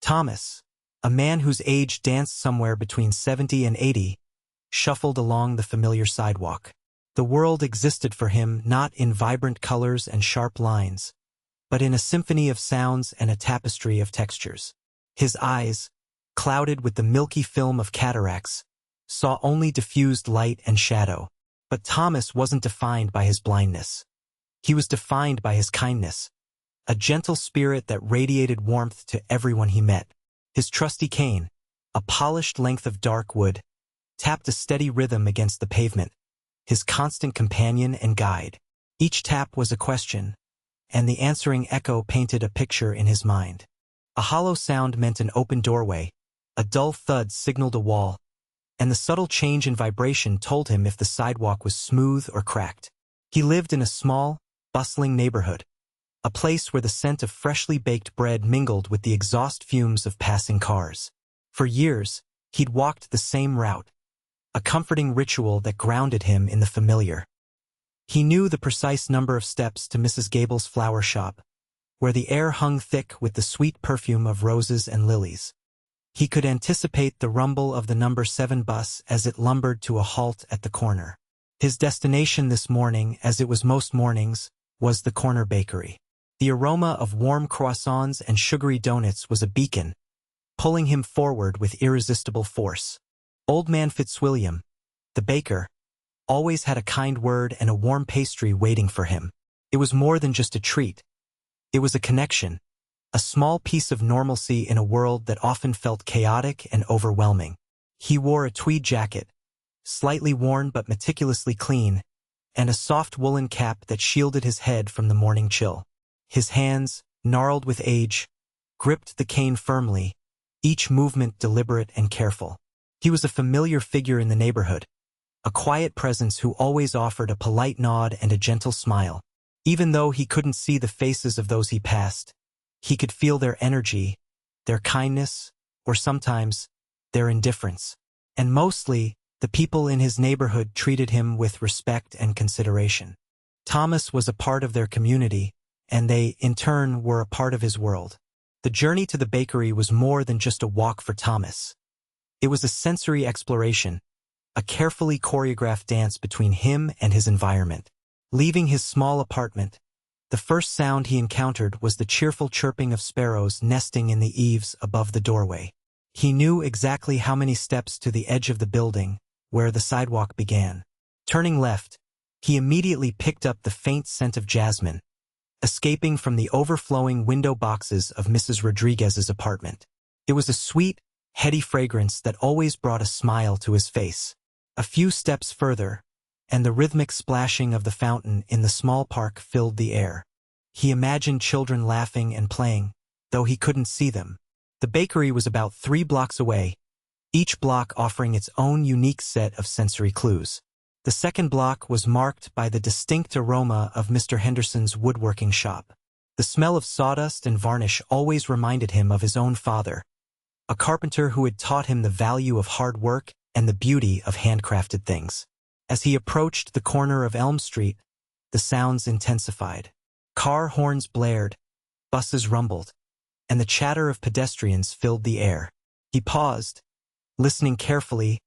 Thomas, a man whose age danced somewhere between 70 and 80, shuffled along the familiar sidewalk. The world existed for him not in vibrant colors and sharp lines, but in a symphony of sounds and a tapestry of textures. His eyes, clouded with the milky film of cataracts, saw only diffused light and shadow. But Thomas wasn't defined by his blindness. He was defined by his kindness, a gentle spirit that radiated warmth to everyone he met. His trusty cane, a polished length of dark wood, tapped a steady rhythm against the pavement, his constant companion and guide. Each tap was a question, and the answering echo painted a picture in his mind. A hollow sound meant an open doorway, a dull thud signaled a wall, and the subtle change in vibration told him if the sidewalk was smooth or cracked. He lived in a small, bustling neighborhood, a place where the scent of freshly baked bread mingled with the exhaust fumes of passing cars. For years, he'd walked the same route, a comforting ritual that grounded him in the familiar. He knew the precise number of steps to Mrs. Gable's flower shop, where the air hung thick with the sweet perfume of roses and lilies. He could anticipate the rumble of the number 7 bus as it lumbered to a halt at the corner. His destination this morning, as it was most mornings, was the corner bakery. The aroma of warm croissants and sugary donuts was a beacon, pulling him forward with irresistible force. Old man Fitzwilliam, the baker, always had a kind word and a warm pastry waiting for him. It was more than just a treat. It was a connection, a small piece of normalcy in a world that often felt chaotic and overwhelming. He wore a tweed jacket, slightly worn but meticulously clean, and a soft woolen cap that shielded his head from the morning chill. His hands, gnarled with age, gripped the cane firmly, each movement deliberate and careful. He was a familiar figure in the neighborhood, a quiet presence who always offered a polite nod and a gentle smile. Even though he couldn't see the faces of those he passed, he could feel their energy, their kindness, or sometimes, their indifference. And mostly, the people in his neighborhood treated him with respect and consideration. Thomas was a part of their community, and they, in turn, were a part of his world. The journey to the bakery was more than just a walk for Thomas. It was a sensory exploration, a carefully choreographed dance between him and his environment. Leaving his small apartment, the first sound he encountered was the cheerful chirping of sparrows nesting in the eaves above the doorway. He knew exactly how many steps to the edge of the building, where the sidewalk began. Turning left, he immediately picked up the faint scent of jasmine, escaping from the overflowing window boxes of Mrs. Rodriguez's apartment. It was a sweet, heady fragrance that always brought a smile to his face. A few steps further, and the rhythmic splashing of the fountain in the small park filled the air. He imagined children laughing and playing, though he couldn't see them. The bakery was about 3 blocks away, each block offering its own unique set of sensory clues. The second block was marked by the distinct aroma of Mr. Henderson's woodworking shop. The smell of sawdust and varnish always reminded him of his own father, a carpenter who had taught him the value of hard work and the beauty of handcrafted things. As he approached the corner of Elm Street, the sounds intensified. Car horns blared, buses rumbled, and the chatter of pedestrians filled the air. He paused, listening carefully,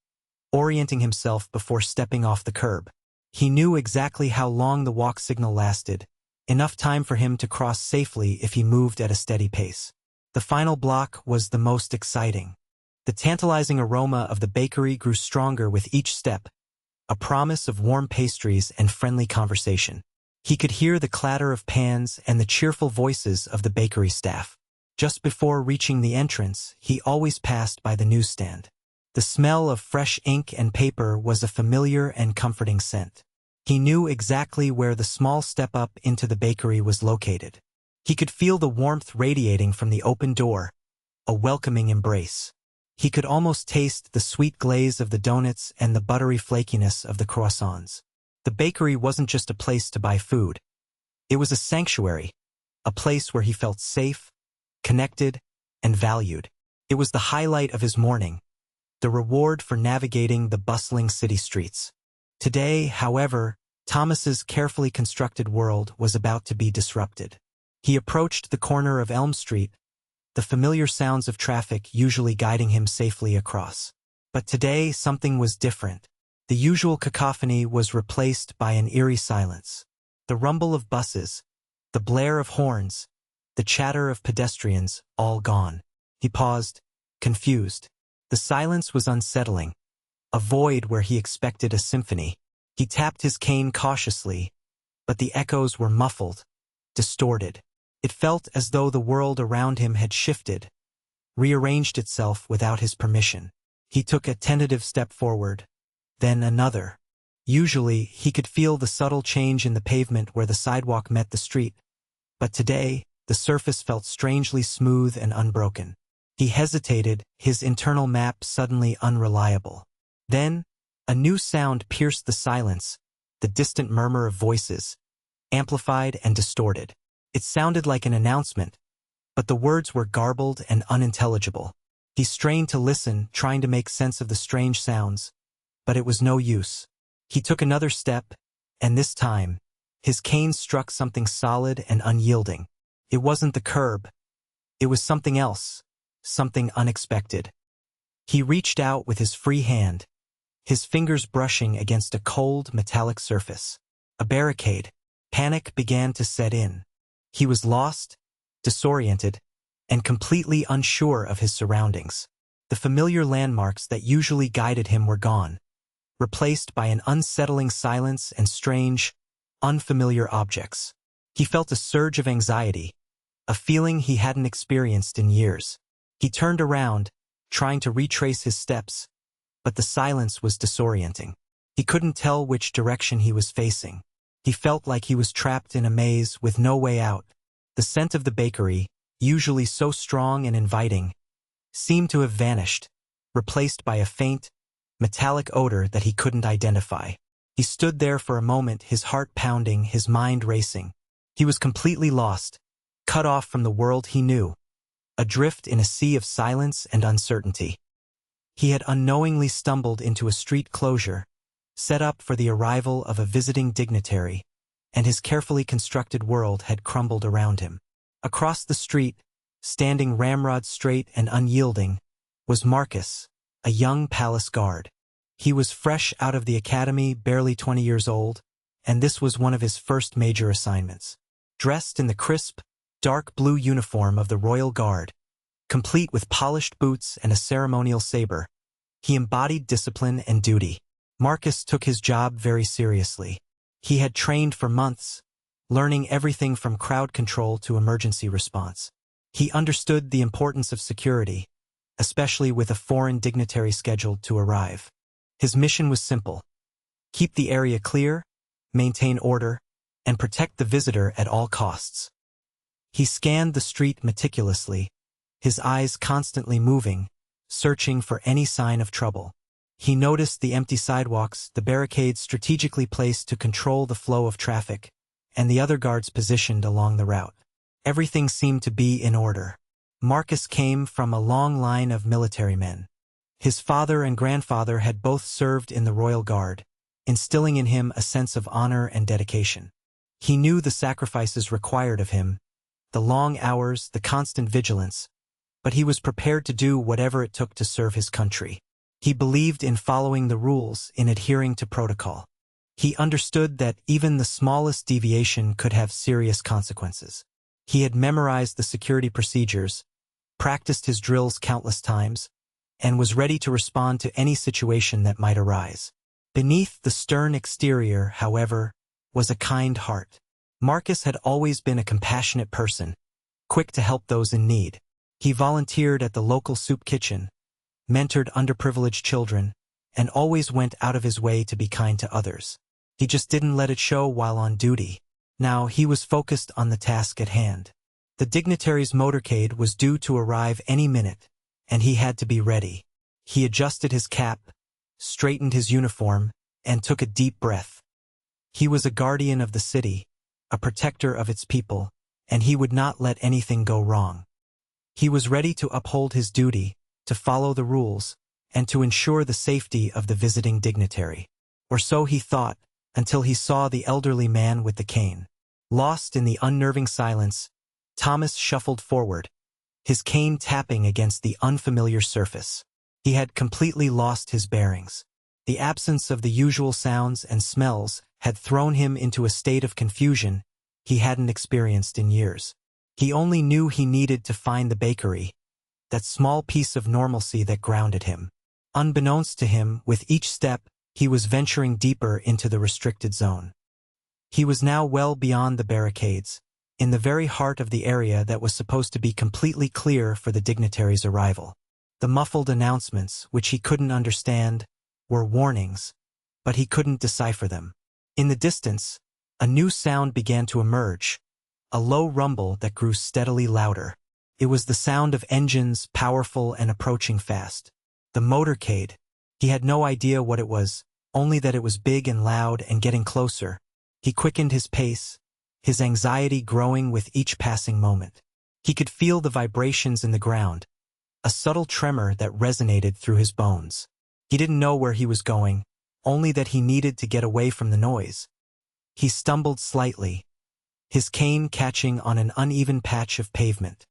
orienting himself before stepping off the curb. He knew exactly how long the walk signal lasted, enough time for him to cross safely if he moved at a steady pace. The final block was the most exciting. The tantalizing aroma of the bakery grew stronger with each step, a promise of warm pastries and friendly conversation. He could hear the clatter of pans and the cheerful voices of the bakery staff. Just before reaching the entrance, he always passed by the newsstand. The smell of fresh ink and paper was a familiar and comforting scent. He knew exactly where the small step up into the bakery was located. He could feel the warmth radiating from the open door, a welcoming embrace. He could almost taste the sweet glaze of the donuts and the buttery flakiness of the croissants. The bakery wasn't just a place to buy food. It was a sanctuary, a place where he felt safe, connected, and valued. It was the highlight of his morning, the reward for navigating the bustling city streets. Today, however, Thomas's carefully constructed world was about to be disrupted. He approached the corner of Elm Street, the familiar sounds of traffic usually guiding him safely across. But today, something was different. The usual cacophony was replaced by an eerie silence. The rumble of buses, the blare of horns, the chatter of pedestrians, all gone. He paused, confused. The silence was unsettling, a void where he expected a symphony. He tapped his cane cautiously, but the echoes were muffled, distorted. It felt as though the world around him had shifted, rearranged itself without his permission. He took a tentative step forward, then another. Usually, he could feel the subtle change in the pavement where the sidewalk met the street, but today, the surface felt strangely smooth and unbroken. He hesitated, his internal map suddenly unreliable. Then, a new sound pierced the silence, the distant murmur of voices, amplified and distorted. It sounded like an announcement, but the words were garbled and unintelligible. He strained to listen, trying to make sense of the strange sounds, but it was no use. He took another step, and this time, his cane struck something solid and unyielding. It wasn't the curb. It was something else, something unexpected. He reached out with his free hand, his fingers brushing against a cold, metallic surface. A barricade. Panic began to set in. He was lost, disoriented, and completely unsure of his surroundings. The familiar landmarks that usually guided him were gone, replaced by an unsettling silence and strange, unfamiliar objects. He felt a surge of anxiety, a feeling he hadn't experienced in years. He turned around, trying to retrace his steps, but the silence was disorienting. He couldn't tell which direction he was facing. He felt like he was trapped in a maze with no way out. The scent of the bakery, usually so strong and inviting, seemed to have vanished, replaced by a faint, metallic odor that he couldn't identify. He stood there for a moment, his heart pounding, his mind racing. He was completely lost, cut off from the world he knew, adrift in a sea of silence and uncertainty. He had unknowingly stumbled into a street closure, set up for the arrival of a visiting dignitary, and his carefully constructed world had crumbled around him. Across the street, standing ramrod straight and unyielding, was Marcus, a young palace guard. He was fresh out of the academy, barely 20 years old, and this was one of his first major assignments. Dressed in the crisp, dark blue uniform of the Royal Guard, complete with polished boots and a ceremonial saber, he embodied discipline and duty. Marcus took his job very seriously. He had trained for months, learning everything from crowd control to emergency response. He understood the importance of security, especially with a foreign dignitary scheduled to arrive. His mission was simple: keep the area clear, maintain order, and protect the visitor at all costs. He scanned the street meticulously, his eyes constantly moving, searching for any sign of trouble. He noticed the empty sidewalks, the barricades strategically placed to control the flow of traffic, and the other guards positioned along the route. Everything seemed to be in order. Marcus came from a long line of military men. His father and grandfather had both served in the Royal Guard, instilling in him a sense of honor and dedication. He knew the sacrifices required of him, the long hours, the constant vigilance, but he was prepared to do whatever it took to serve his country. He believed in following the rules, in adhering to protocol. He understood that even the smallest deviation could have serious consequences. He had memorized the security procedures, practiced his drills countless times, and was ready to respond to any situation that might arise. Beneath the stern exterior, however, was a kind heart. Marcus had always been a compassionate person, quick to help those in need. He volunteered at the local soup kitchen, mentored underprivileged children, and always went out of his way to be kind to others. He just didn't let it show while on duty. Now he was focused on the task at hand. The dignitary's motorcade was due to arrive any minute, and he had to be ready. He adjusted his cap, straightened his uniform, and took a deep breath. He was a guardian of the city, a protector of its people, and he would not let anything go wrong. He was ready to uphold his duty, to follow the rules, and to ensure the safety of the visiting dignitary. Or so he thought, until he saw the elderly man with the cane. Lost in the unnerving silence, Thomas shuffled forward, his cane tapping against the unfamiliar surface. He had completely lost his bearings. The absence of the usual sounds and smells had thrown him into a state of confusion he hadn't experienced in years. He only knew he needed to find the bakery, that small piece of normalcy that grounded him. Unbeknownst to him, with each step, he was venturing deeper into the restricted zone. He was now well beyond the barricades, in the very heart of the area that was supposed to be completely clear for the dignitary's arrival. The muffled announcements, which he couldn't understand, were warnings, but he couldn't decipher them. In the distance, a new sound began to emerge, a low rumble that grew steadily louder. It was the sound of engines, powerful and approaching fast. The motorcade. He had no idea what it was, only that it was big and loud and getting closer. He quickened his pace, his anxiety growing with each passing moment. He could feel the vibrations in the ground, a subtle tremor that resonated through his bones. He didn't know where he was going, only that he needed to get away from the noise. He stumbled slightly, his cane catching on an uneven patch of pavement.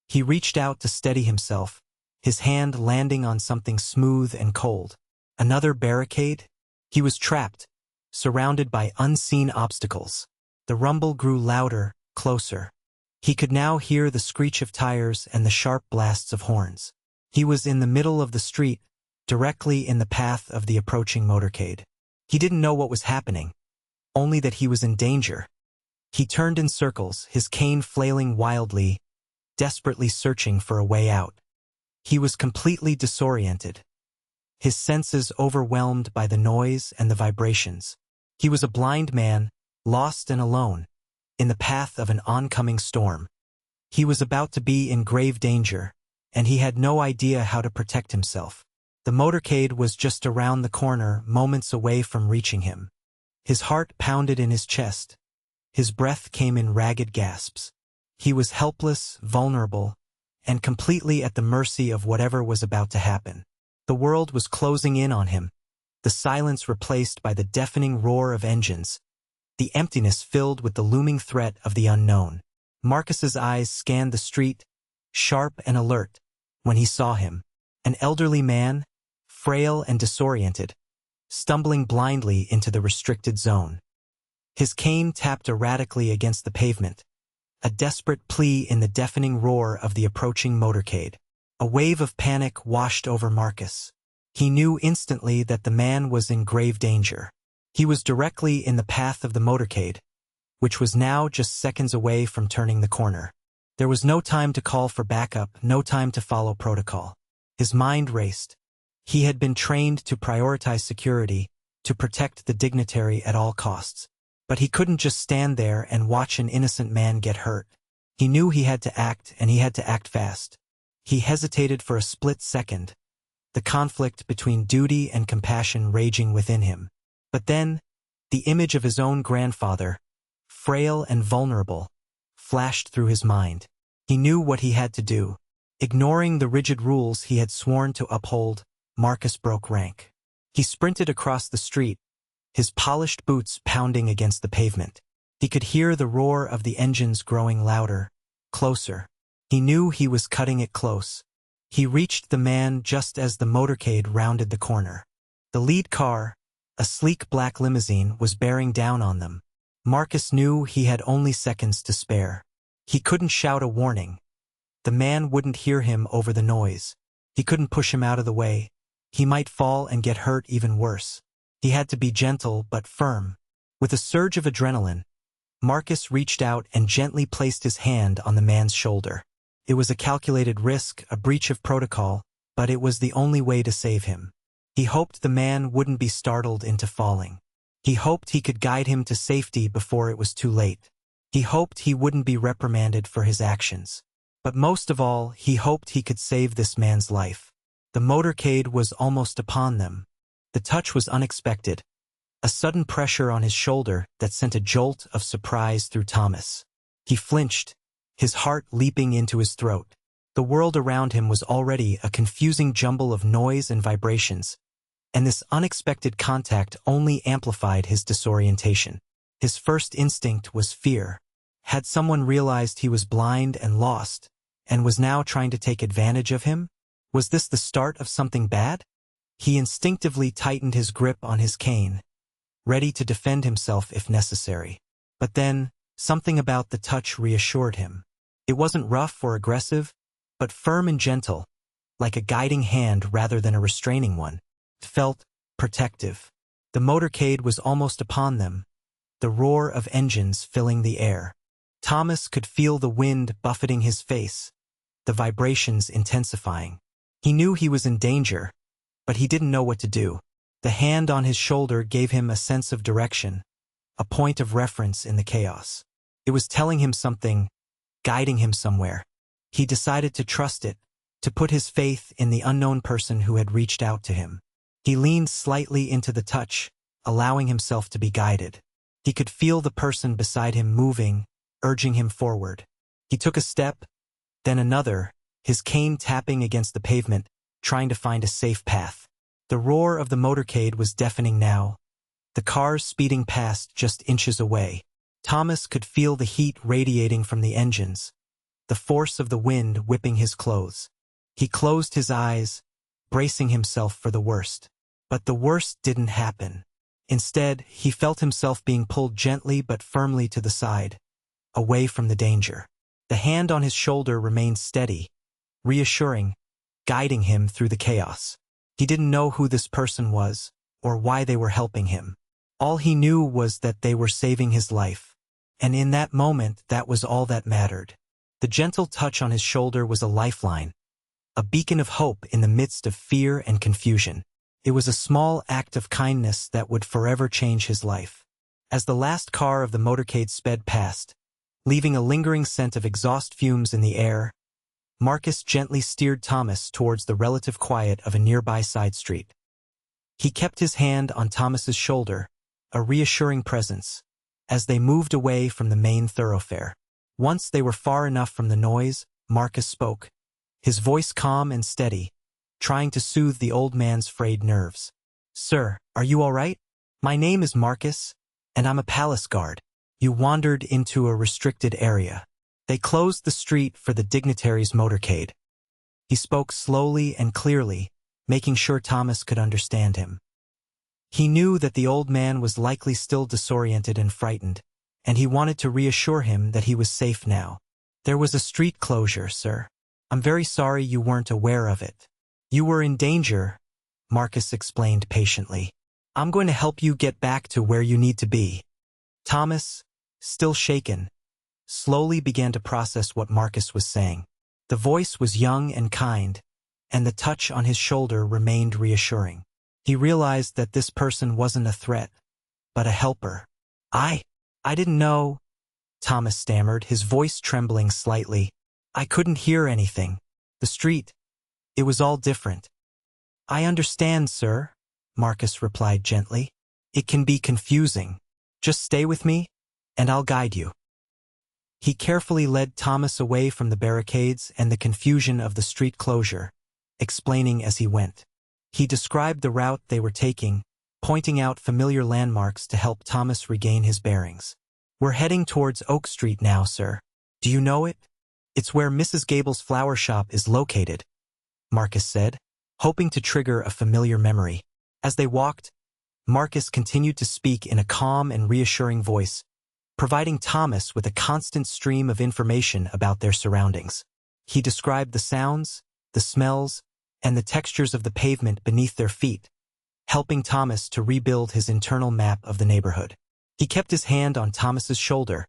He reached out to steady himself, his hand landing on something smooth and cold. Another barricade? He was trapped, surrounded by unseen obstacles. The rumble grew louder, closer. He could now hear the screech of tires and the sharp blasts of horns. He was in the middle of the street, directly in the path of the approaching motorcade. He didn't know what was happening, only that he was in danger. He turned in circles, his cane flailing wildly, desperately searching for a way out. He was completely disoriented, his senses overwhelmed by the noise and the vibrations. He was a blind man, lost and alone, in the path of an oncoming storm. He was about to be in grave danger, and he had no idea how to protect himself. The motorcade was just around the corner, moments away from reaching him. His heart pounded in his chest. His breath came in ragged gasps. He was helpless, vulnerable, and completely at the mercy of whatever was about to happen. The world was closing in on him, the silence replaced by the deafening roar of engines, the emptiness filled with the looming threat of the unknown. Marcus's eyes scanned the street, sharp and alert, when he saw him. An elderly man, frail and disoriented, stumbling blindly into the restricted zone. His cane tapped erratically against the pavement, a desperate plea in the deafening roar of the approaching motorcade. A wave of panic washed over Marcus. He knew instantly that the man was in grave danger. He was directly in the path of the motorcade, which was now just seconds away from turning the corner. There was no time to call for backup, no time to follow protocol. His mind raced. He had been trained to prioritize security, to protect the dignitary at all costs. But he couldn't just stand there and watch an innocent man get hurt. He knew he had to act, and he had to act fast. He hesitated for a split second, the conflict between duty and compassion raging within him. But then, the image of his own grandfather, frail and vulnerable, flashed through his mind. He knew what he had to do. Ignoring the rigid rules he had sworn to uphold, Marcus broke rank. He sprinted across the street, his polished boots pounding against the pavement. He could hear the roar of the engines growing louder, closer. He knew he was cutting it close. He reached the man just as the motorcade rounded the corner. The lead car, a sleek black limousine, was bearing down on them. Marcus knew he had only seconds to spare. He couldn't shout a warning. The man wouldn't hear him over the noise. He couldn't push him out of the way. He might fall and get hurt even worse. He had to be gentle but firm. With a surge of adrenaline, Marcus reached out and gently placed his hand on the man's shoulder. It was a calculated risk, a breach of protocol, but it was the only way to save him. He hoped the man wouldn't be startled into falling. He hoped he could guide him to safety before it was too late. He hoped he wouldn't be reprimanded for his actions. But most of all, he hoped he could save this man's life. The motorcade was almost upon them. The touch was unexpected, a sudden pressure on his shoulder that sent a jolt of surprise through Thomas. He flinched, his heart leaping into his throat. The world around him was already a confusing jumble of noise and vibrations, and this unexpected contact only amplified his disorientation. His first instinct was fear. Had someone realized he was blind and lost, and was now trying to take advantage of him? Was this the start of something bad? He instinctively tightened his grip on his cane, ready to defend himself if necessary. But then, something about the touch reassured him. It wasn't rough or aggressive, but firm and gentle, like a guiding hand rather than a restraining one. It felt protective. The motorcade was almost upon them, the roar of engines filling the air. Thomas could feel the wind buffeting his face, the vibrations intensifying. He knew he was in danger, but he didn't know what to do. The hand on his shoulder gave him a sense of direction, a point of reference in the chaos. It was telling him something, guiding him somewhere. He decided to trust it, to put his faith in the unknown person who had reached out to him. He leaned slightly into the touch, allowing himself to be guided. He could feel the person beside him moving, urging him forward. He took a step, then another, his cane tapping against the pavement, trying to find a safe path. The roar of the motorcade was deafening now, the cars speeding past just inches away. Thomas could feel the heat radiating from the engines, the force of the wind whipping his clothes. He closed his eyes, bracing himself for the worst. But the worst didn't happen. Instead, he felt himself being pulled gently but firmly to the side, away from the danger. The hand on his shoulder remained steady, reassuring, guiding him through the chaos. He didn't know who this person was, or why they were helping him. All he knew was that they were saving his life. And in that moment, that was all that mattered. The gentle touch on his shoulder was a lifeline, a beacon of hope in the midst of fear and confusion. It was a small act of kindness that would forever change his life. As the last car of the motorcade sped past, leaving a lingering scent of exhaust fumes in the air, Marcus gently steered Thomas towards the relative quiet of a nearby side street. He kept his hand on Thomas's shoulder, a reassuring presence, as they moved away from the main thoroughfare. Once they were far enough from the noise, Marcus spoke, his voice calm and steady, trying to soothe the old man's frayed nerves. "Sir, are you all right? My name is Marcus, and I'm a palace guard. You wandered into a restricted area." They closed the street for the dignitary's motorcade. He spoke slowly and clearly, making sure Thomas could understand him. He knew that the old man was likely still disoriented and frightened, and he wanted to reassure him that he was safe now. "There was a street closure, sir. I'm very sorry you weren't aware of it. You were in danger," Marcus explained patiently. "I'm going to help you get back to where you need to be." Thomas, still shaken, slowly began to process what Marcus was saying. The voice was young and kind, and the touch on his shoulder remained reassuring. He realized that this person wasn't a threat, but a helper. I didn't know," Thomas stammered, his voice trembling slightly. "I couldn't hear anything. The street, it was all different." "I understand, sir," Marcus replied gently. "It can be confusing. Just stay with me, and I'll guide you." He carefully led Thomas away from the barricades and the confusion of the street closure, explaining as he went. He described the route they were taking, pointing out familiar landmarks to help Thomas regain his bearings. "We're heading towards Oak Street now, sir. Do you know it? It's where Mrs. Gable's flower shop is located," Marcus said, hoping to trigger a familiar memory. As they walked, Marcus continued to speak in a calm and reassuring voice, providing Thomas with a constant stream of information about their surroundings. He described the sounds, the smells, and the textures of the pavement beneath their feet, helping Thomas to rebuild his internal map of the neighborhood. He kept his hand on Thomas's shoulder,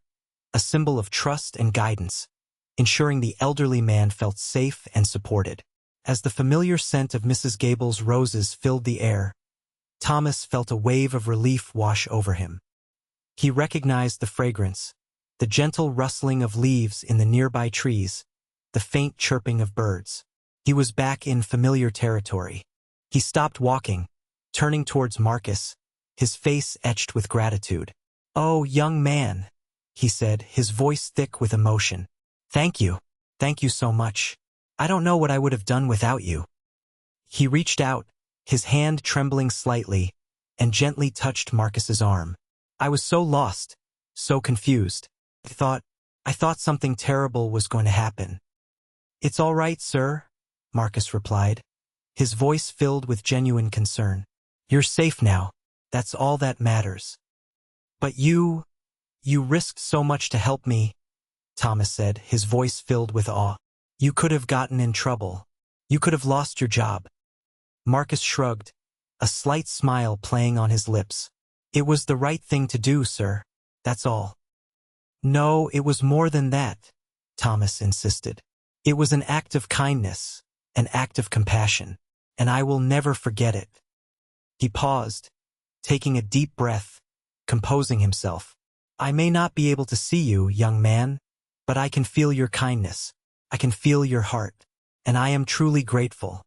a symbol of trust and guidance, ensuring the elderly man felt safe and supported. As the familiar scent of Mrs. Gable's roses filled the air, Thomas felt a wave of relief wash over him. He recognized the fragrance, the gentle rustling of leaves in the nearby trees, the faint chirping of birds. He was back in familiar territory. He stopped walking, turning towards Marcus, his face etched with gratitude. "Oh, young man," he said, his voice thick with emotion. Thank you so much. I don't know what I would have done without you." He reached out, his hand trembling slightly, and gently touched Marcus's arm. "I was so lost, so confused. I thought something terrible was going to happen. "It's all right, sir," Marcus replied, his voice filled with genuine concern. "You're safe now. That's all that matters." "But you risked so much to help me," Thomas said, his voice filled with awe. "You could have gotten in trouble. You could have lost your job." Marcus shrugged, a slight smile playing on his lips. "It was the right thing to do, sir. That's all." "No, it was more than that," Thomas insisted. "It was an act of kindness, an act of compassion, and I will never forget it." He paused, taking a deep breath, composing himself. "I may not be able to see you, young man, but I can feel your kindness. I can feel your heart, and I am truly grateful."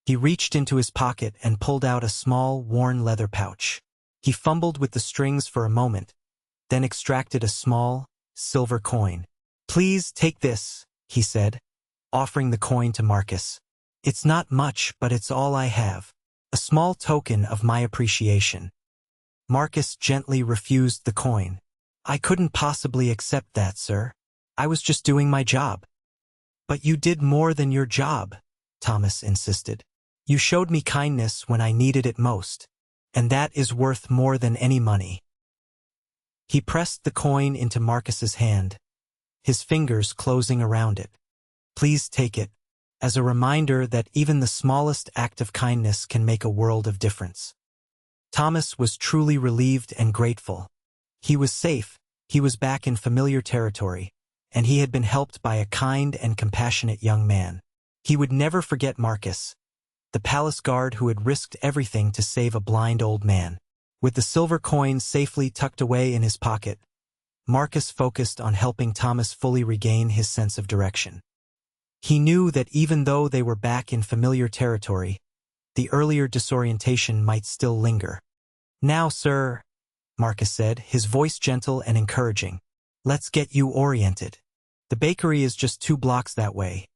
He reached into his pocket and pulled out a small, worn leather pouch. He fumbled with the strings for a moment, then extracted a small, silver coin. "Please take this," he said, offering the coin to Marcus. "It's not much, but it's all I have. A small token of my appreciation." Marcus gently refused the coin. "I couldn't possibly accept that, sir. I was just doing my job." "But you did more than your job," Thomas insisted. "You showed me kindness when I needed it most, and that is worth more than any money." He pressed the coin into Marcus's hand, his fingers closing around it. "Please take it, as a reminder that even the smallest act of kindness can make a world of difference." Thomas was truly relieved and grateful. He was safe, he was back in familiar territory, and he had been helped by a kind and compassionate young man. He would never forget Marcus, the palace guard who had risked everything to save a blind old man. With the silver coin safely tucked away in his pocket, Marcus focused on helping Thomas fully regain his sense of direction. He knew that even though they were back in familiar territory, the earlier disorientation might still linger. "Now, sir," Marcus said, his voice gentle and encouraging, "let's get you oriented. The bakery is just 2 blocks that way,"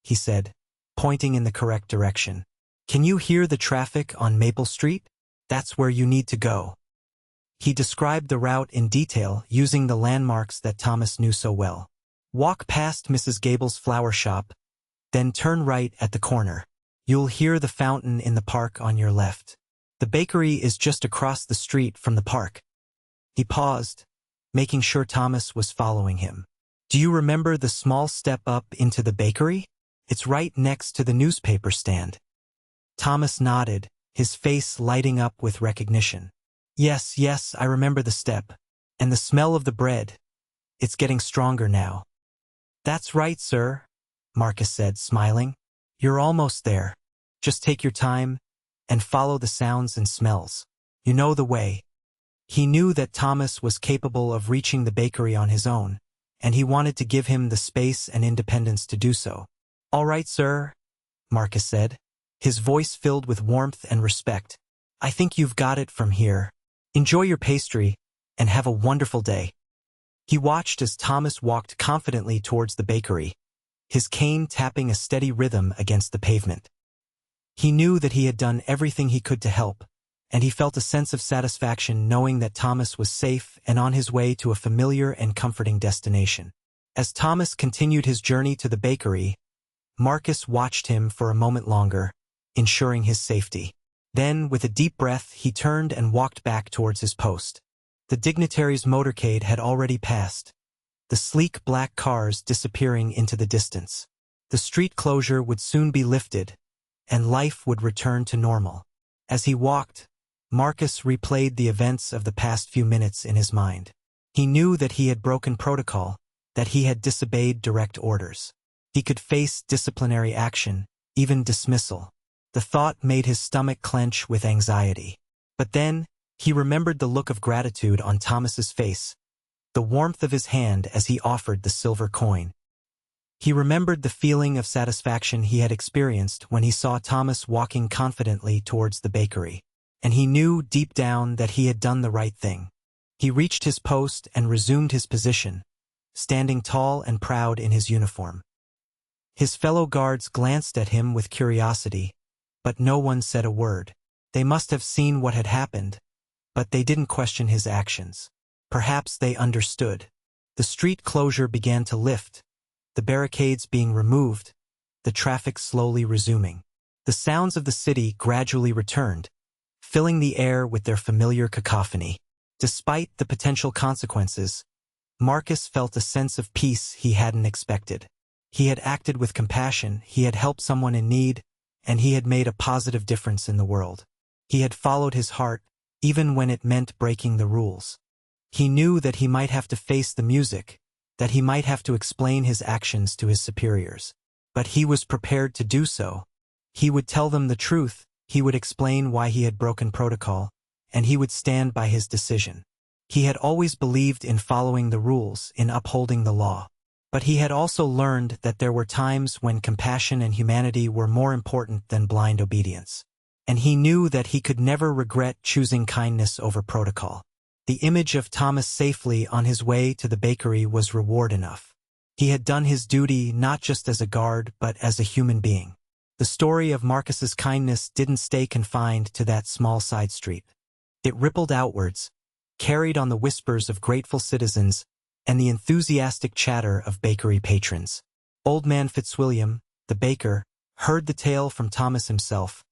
he said, pointing in the correct direction. "Can you hear the traffic on Maple Street? That's where you need to go." He described the route in detail using the landmarks that Thomas knew so well. "Walk past Mrs. Gable's flower shop, then turn right at the corner. You'll hear the fountain in the park on your left. The bakery is just across the street from the park." He paused, making sure Thomas was following him. "Do you remember the small step up into the bakery? It's right next to the newspaper stand." Thomas nodded, his face lighting up with recognition. Yes, I remember the step. And the smell of the bread. It's getting stronger now." "That's right, sir," Marcus said, smiling. "You're almost there. Just take your time and follow the sounds and smells. You know the way." He knew that Thomas was capable of reaching the bakery on his own, and he wanted to give him the space and independence to do so. "All right, sir," Marcus said, his voice filled with warmth and respect. "I think you've got it from here. Enjoy your pastry, and have a wonderful day." He watched as Thomas walked confidently towards the bakery, his cane tapping a steady rhythm against the pavement. He knew that he had done everything he could to help, and he felt a sense of satisfaction knowing that Thomas was safe and on his way to a familiar and comforting destination. As Thomas continued his journey to the bakery, Marcus watched him for a moment longer, ensuring his safety. Then, with a deep breath, he turned and walked back towards his post. The dignitary's motorcade had already passed, the sleek black cars disappearing into the distance. The street closure would soon be lifted, and life would return to normal. As he walked, Marcus replayed the events of the past few minutes in his mind. He knew that he had broken protocol, that he had disobeyed direct orders. He could face disciplinary action, even dismissal. The thought made his stomach clench with anxiety. But then, he remembered the look of gratitude on Thomas's face, the warmth of his hand as he offered the silver coin. He remembered the feeling of satisfaction he had experienced when he saw Thomas walking confidently towards the bakery, and he knew deep down that he had done the right thing. He reached his post and resumed his position, standing tall and proud in his uniform. His fellow guards glanced at him with curiosity, but no one said a word. They must have seen what had happened, but they didn't question his actions. Perhaps they understood. The street closure began to lift, the barricades being removed, the traffic slowly resuming. The sounds of the city gradually returned, filling the air with their familiar cacophony. Despite the potential consequences, Marcus felt a sense of peace he hadn't expected. He had acted with compassion, he had helped someone in need, and he had made a positive difference in the world. He had followed his heart, even when it meant breaking the rules. He knew that he might have to face the music, that he might have to explain his actions to his superiors. But he was prepared to do so. He would tell them the truth, he would explain why he had broken protocol, and he would stand by his decision. He had always believed in following the rules, in upholding the law. But he had also learned that there were times when compassion and humanity were more important than blind obedience. And he knew that he could never regret choosing kindness over protocol. The image of Thomas safely on his way to the bakery was reward enough. He had done his duty not just as a guard but as a human being. The story of Marcus's kindness didn't stay confined to that small side street. It rippled outwards, carried on the whispers of grateful citizens and the enthusiastic chatter of bakery patrons. Old man Fitzwilliam, the baker, heard the tale from Thomas himself,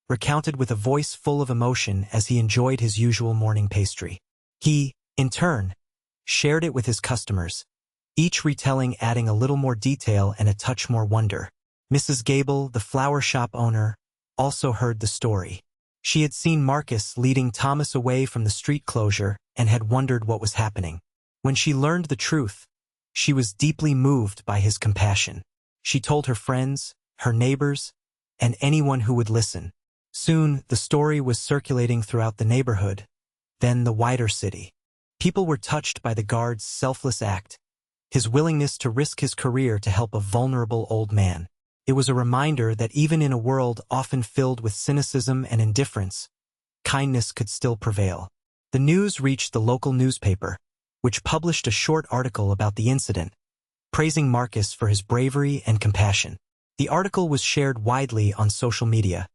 recounted with a voice full of emotion as he enjoyed his usual morning pastry. He, in turn, shared it with his customers, each retelling adding a little more detail and a touch more wonder. Mrs. Gable, the flower shop owner, also heard the story. She had seen Marcus leading Thomas away from the street closure and had wondered what was happening. When she learned the truth, she was deeply moved by his compassion. She told her friends, her neighbors, and anyone who would listen. Soon, the story was circulating throughout the neighborhood, then the wider city. People were touched by the guard's selfless act, his willingness to risk his career to help a vulnerable old man. It was a reminder that even in a world often filled with cynicism and indifference, kindness could still prevail. The news reached the local newspaper, which published a short article about the incident, praising Marcus for his bravery and compassion. The article was shared widely on social media,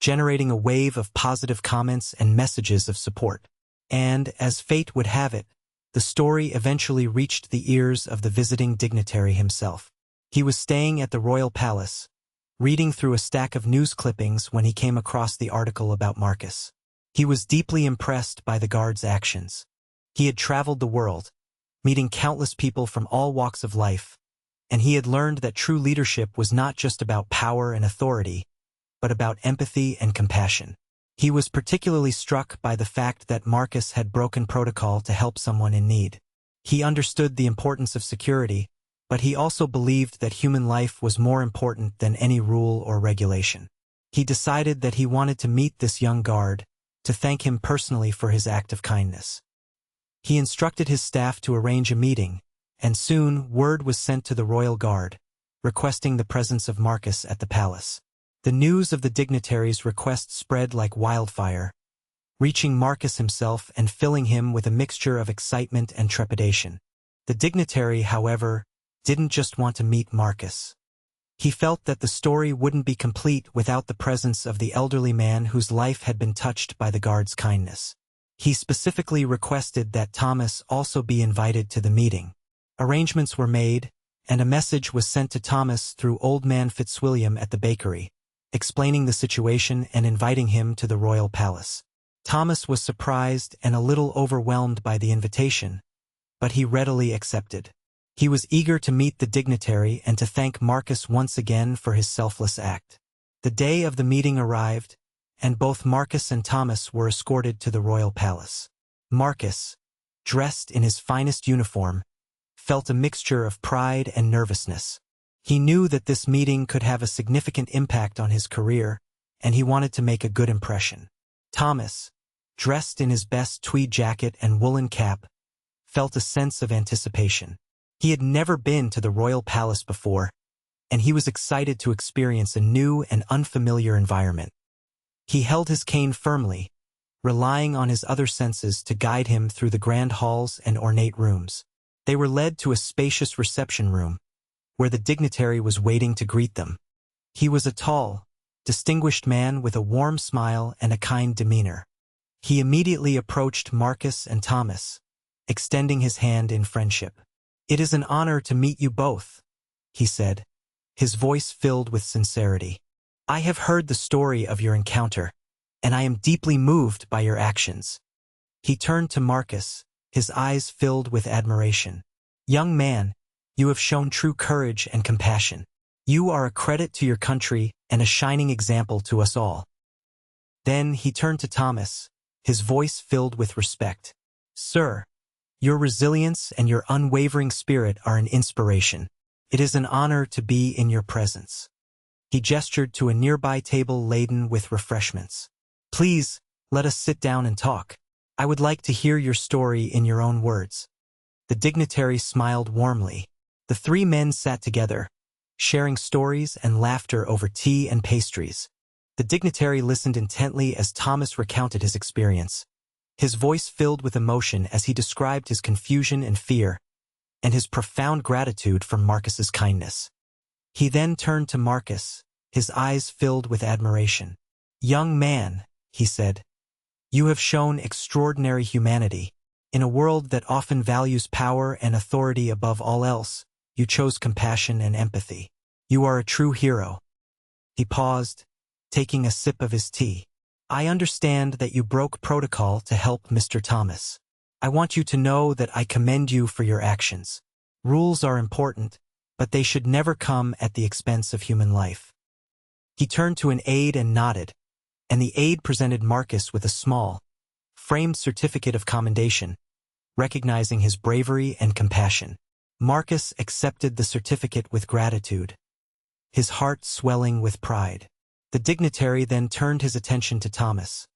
generating a wave of positive comments and messages of support. And, as fate would have it, the story eventually reached the ears of the visiting dignitary himself. He was staying at the royal palace, reading through a stack of news clippings when he came across the article about Marcus. He was deeply impressed by the guard's actions. He had traveled the world, meeting countless people from all walks of life, and he had learned that true leadership was not just about power and authority, but about empathy and compassion. He was particularly struck by the fact that Marcus had broken protocol to help someone in need. He understood the importance of security, but he also believed that human life was more important than any rule or regulation. He decided that he wanted to meet this young guard, to thank him personally for his act of kindness. He instructed his staff to arrange a meeting, and soon word was sent to the royal guard, requesting the presence of Marcus at the palace. The news of the dignitary's request spread like wildfire, reaching Marcus himself and filling him with a mixture of excitement and trepidation. The dignitary, however, didn't just want to meet Marcus. He felt that the story wouldn't be complete without the presence of the elderly man whose life had been touched by the guard's kindness. He specifically requested that Thomas also be invited to the meeting. Arrangements were made, and a message was sent to Thomas through old man Fitzwilliam at the bakery, explaining the situation and inviting him to the royal palace. Thomas was surprised and a little overwhelmed by the invitation, but he readily accepted. He was eager to meet the dignitary and to thank Marcus once again for his selfless act. The day of the meeting arrived, and both Marcus and Thomas were escorted to the royal palace. Marcus, dressed in his finest uniform, felt a mixture of pride and nervousness. He knew that this meeting could have a significant impact on his career, and he wanted to make a good impression. Thomas, dressed in his best tweed jacket and woolen cap, felt a sense of anticipation. He had never been to the royal palace before, and he was excited to experience a new and unfamiliar environment. He held his cane firmly, relying on his other senses to guide him through the grand halls and ornate rooms. They were led to a spacious reception room, where the dignitary was waiting to greet them. He was a tall, distinguished man with a warm smile and a kind demeanor. He immediately approached Marcus and Thomas, extending his hand in friendship. "It is an honor to meet you both," he said, his voice filled with sincerity. "I have heard the story of your encounter, and I am deeply moved by your actions." He turned to Marcus, his eyes filled with admiration. "Young man, you have shown true courage and compassion. You are a credit to your country and a shining example to us all." Then he turned to Thomas, his voice filled with respect. "Sir, your resilience and your unwavering spirit are an inspiration. It is an honor to be in your presence." He gestured to a nearby table laden with refreshments. "Please, let us sit down and talk. I would like to hear your story in your own words." The dignitary smiled warmly. The three men sat together, sharing stories and laughter over tea and pastries. The dignitary listened intently as Thomas recounted his experience. His voice filled with emotion as he described his confusion and fear, and his profound gratitude for Marcus's kindness. He then turned to Marcus, his eyes filled with admiration. "Young man," he said, "you have shown extraordinary humanity. In a world that often values power and authority above all else, you chose compassion and empathy. You are a true hero." He paused, taking a sip of his tea. "I understand that you broke protocol to help Mr. Thomas. I want you to know that I commend you for your actions. Rules are important, but they should never come at the expense of human life." He turned to an aide and nodded, and the aide presented Marcus with a small, framed certificate of commendation, recognizing his bravery and compassion. Marcus accepted the certificate with gratitude, his heart swelling with pride. The dignitary then turned his attention to Thomas,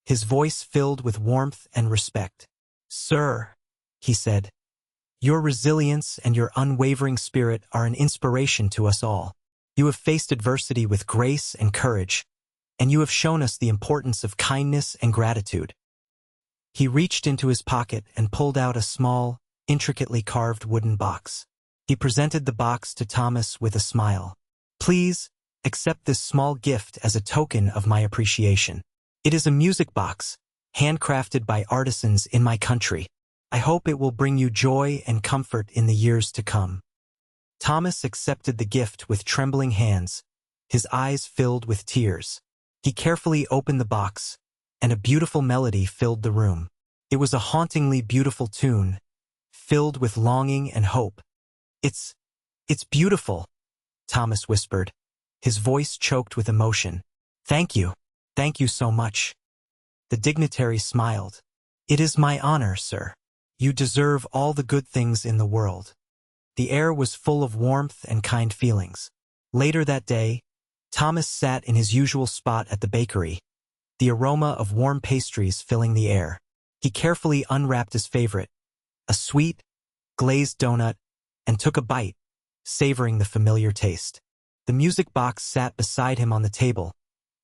his voice filled with warmth and respect. "Sir," he said, "your resilience and your unwavering spirit are an inspiration to us all. You have faced adversity with grace and courage, and you have shown us the importance of kindness and gratitude." He reached into his pocket and pulled out a small, intricately carved wooden box. He presented the box to Thomas with a smile. "Please, accept this small gift as a token of my appreciation. It is a music box, handcrafted by artisans in my country. I hope it will bring you joy and comfort in the years to come." Thomas accepted the gift with trembling hands, his eyes filled with tears. He carefully opened the box, and a beautiful melody filled the room. It was a hauntingly beautiful tune, filled with longing and hope. It's beautiful," Thomas whispered, his voice choked with emotion. Thank you so much." The dignitary smiled. "It is my honor, sir. You deserve all the good things in the world." The air was full of warmth and kind feelings. Later that day, Thomas sat in his usual spot at the bakery, the aroma of warm pastries filling the air. He carefully unwrapped his favorite, a sweet, glazed donut, and took a bite, savoring the familiar taste. The music box sat beside him on the table,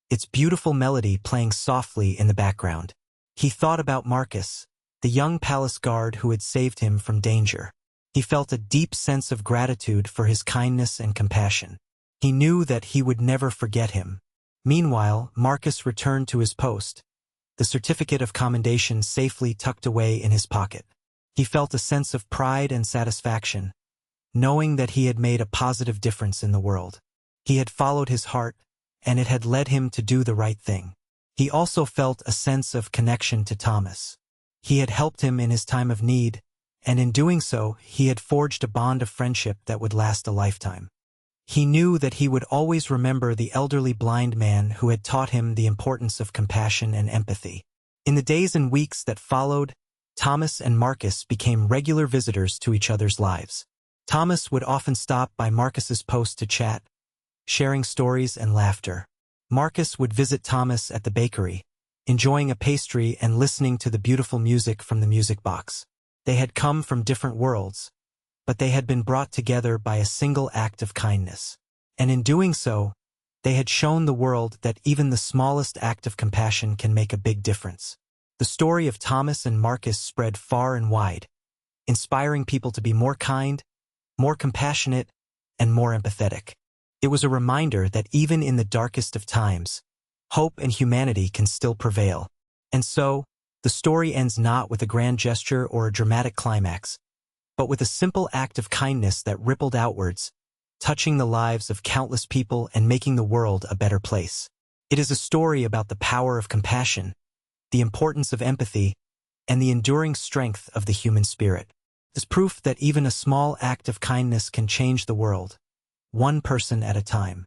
its beautiful melody playing softly in the background. He thought about Marcus, the young palace guard who had saved him from danger. He felt a deep sense of gratitude for his kindness and compassion. He knew that he would never forget him. Meanwhile, Marcus returned to his post, the certificate of commendation safely tucked away in his pocket. He felt a sense of pride and satisfaction, knowing that he had made a positive difference in the world. He had followed his heart, and it had led him to do the right thing. He also felt a sense of connection to Thomas. He had helped him in his time of need, and in doing so, he had forged a bond of friendship that would last a lifetime. He knew that he would always remember the elderly blind man who had taught him the importance of compassion and empathy. In the days and weeks that followed, Thomas and Marcus became regular visitors to each other's lives. Thomas would often stop by Marcus's post to chat, sharing stories and laughter. Marcus would visit Thomas at the bakery, enjoying a pastry and listening to the beautiful music from the music box. They had come from different worlds, but they had been brought together by a single act of kindness. And in doing so, they had shown the world that even the smallest act of compassion can make a big difference. The story of Thomas and Marcus spread far and wide, inspiring people to be more kind, more compassionate, and more empathetic. It was a reminder that even in the darkest of times, hope and humanity can still prevail. And so, the story ends not with a grand gesture or a dramatic climax, but with a simple act of kindness that rippled outwards, touching the lives of countless people and making the world a better place. It is a story about the power of compassion, the importance of empathy, and the enduring strength of the human spirit. It is proof that even a small act of kindness can change the world, one person at a time.